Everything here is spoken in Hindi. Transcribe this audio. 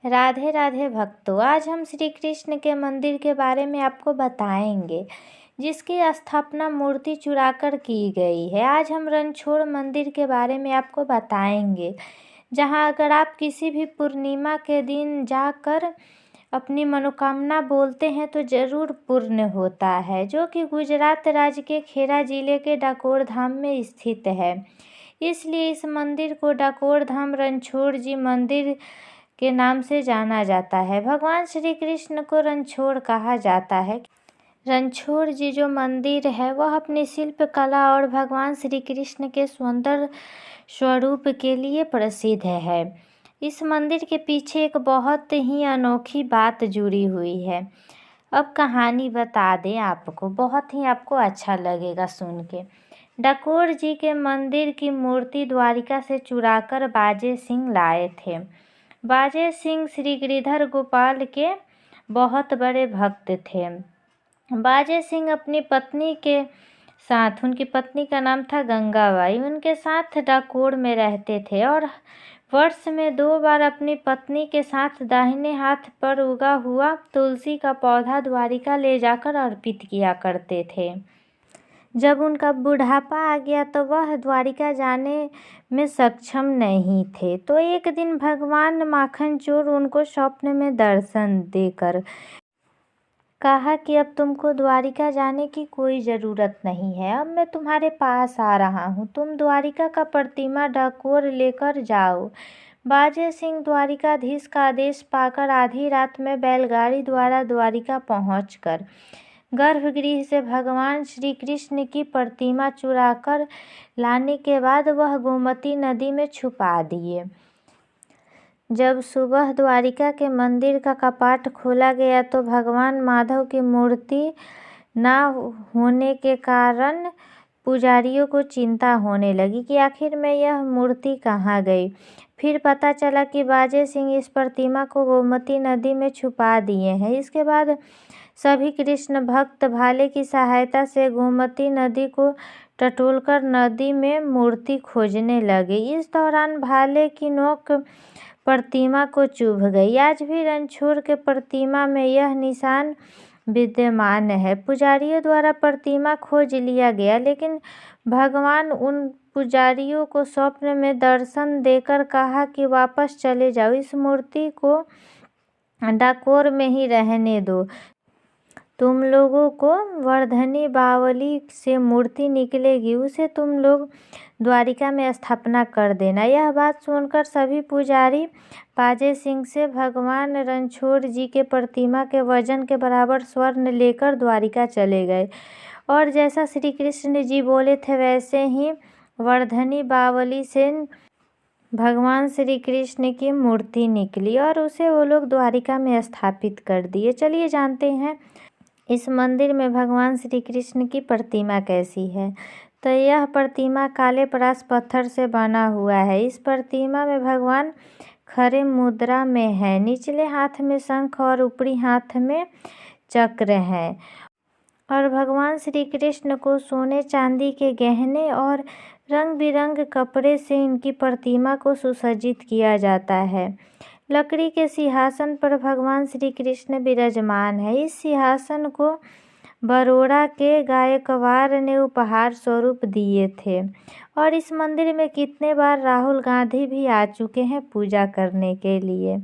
राधे राधे भक्तों, आज हम श्री कृष्ण के मंदिर के बारे में आपको बताएंगे जिसकी स्थापना मूर्ति चुराकर की गई है। आज हम रणछोड़ मंदिर के बारे में आपको बताएंगे, जहां अगर आप किसी भी पूर्णिमा के दिन जाकर अपनी मनोकामना बोलते हैं तो ज़रूर पूर्ण होता है, जो कि गुजरात राज्य के खेड़ा जिले के डाकोर धाम में स्थित है। इसलिए इस मंदिर को डाकोर धाम रणछोड़ जी मंदिर के नाम से जाना जाता है। भगवान श्री कृष्ण को रणछोड़ कहा जाता है। रणछोड़ जी जो मंदिर है वह अपनी शिल्प कला और भगवान श्री कृष्ण के सुंदर स्वरूप के लिए प्रसिद्ध है। इस मंदिर के पीछे एक बहुत ही अनोखी बात जुड़ी हुई है। अब कहानी बता दें आपको, बहुत ही आपको अच्छा लगेगा सुन के। डाकोर जी के मंदिर की मूर्ति द्वारिका से चुराकर बाजे सिंह लाए थे। बाजे सिंह श्री गिरिधर गोपाल के बहुत बड़े भक्त थे। बाजे सिंह अपनी पत्नी के साथ, उनकी पत्नी का नाम था गंगाबाई, उनके साथ डाकोर में रहते थे और वर्ष में 2 बार अपनी पत्नी के साथ दाहिने हाथ पर उगा हुआ तुलसी का पौधा द्वारिका ले जाकर अर्पित किया करते थे। जब उनका बुढ़ापा आ गया तो वह द्वारिका जाने में सक्षम नहीं थे, तो एक दिन भगवान माखन चोर उनको स्वप्न में दर्शन देकर कहा कि अब तुमको द्वारिका जाने की कोई ज़रूरत नहीं है, अब मैं तुम्हारे पास आ रहा हूँ, तुम द्वारिका का प्रतिमा डाकोर लेकर जाओ। बाजे सिंह द्वारिकाधीश का आदेश पाकर आधी रात में बैलगाड़ी द्वारा द्वारिका पहुंचकर गर्भगृह से भगवान श्री कृष्ण की प्रतिमा चुराकर लाने के बाद वह गोमती नदी में छुपा दिए। जब सुबह द्वारिका के मंदिर का कपाट खोला गया तो भगवान माधव की मूर्ति न होने के कारण पुजारियों को चिंता होने लगी कि आखिर में यह मूर्ति कहाँ गई। फिर पता चला कि बाजे सिंह इस प्रतिमा को गोमती नदी में छुपा दिए हैं। इसके बाद सभी कृष्ण भक्त भाले की सहायता से गोमती नदी को टटोलकर नदी में मूर्ति खोजने लगे। इस दौरान भाले की नोक प्रतिमा को चुभ गई। आज भी रणछोड़ के प्रतिमा में यह निशान विद्यमान है। पुजारियों द्वारा प्रतिमा खोज लिया गया, लेकिन भगवान उन पुजारियों को स्वप्न में दर्शन देकर कहा कि वापस चले जाओ, इस मूर्ति को डाकोर में ही रहने दो। तुम लोगों को वर्धनी बावली से मूर्ति निकलेगी, उसे तुम लोग द्वारिका में स्थापना कर देना। यह बात सुनकर सभी पुजारी बाजे सिंह से भगवान रणछोड़ जी के प्रतिमा के वजन के बराबर स्वर्ण लेकर द्वारिका चले गए और जैसा श्री कृष्ण जी बोले थे वैसे ही वर्धनी बावली से भगवान श्री कृष्ण की मूर्ति निकली और उसे वो लोग द्वारिका में स्थापित कर दिए। चलिए जानते हैं इस मंदिर में भगवान श्री कृष्ण की प्रतिमा कैसी है। तो यह प्रतिमा काले परास पत्थर से बना हुआ है। इस प्रतिमा में भगवान खड़े मुद्रा में है। निचले हाथ में शंख और ऊपरी हाथ में चक्र है और भगवान श्री कृष्ण को सोने चांदी के गहने और रंग बिरंग कपड़े से इनकी प्रतिमा को सुसज्जित किया जाता है। लकड़ी के सिंहासन पर भगवान श्री कृष्ण विराजमान है। इस सिंहासन को बरोड़ा के गायकवाड़ ने उपहार स्वरूप दिए थे और इस मंदिर में कितने बार राहुल गांधी भी आ चुके हैं पूजा करने के लिए।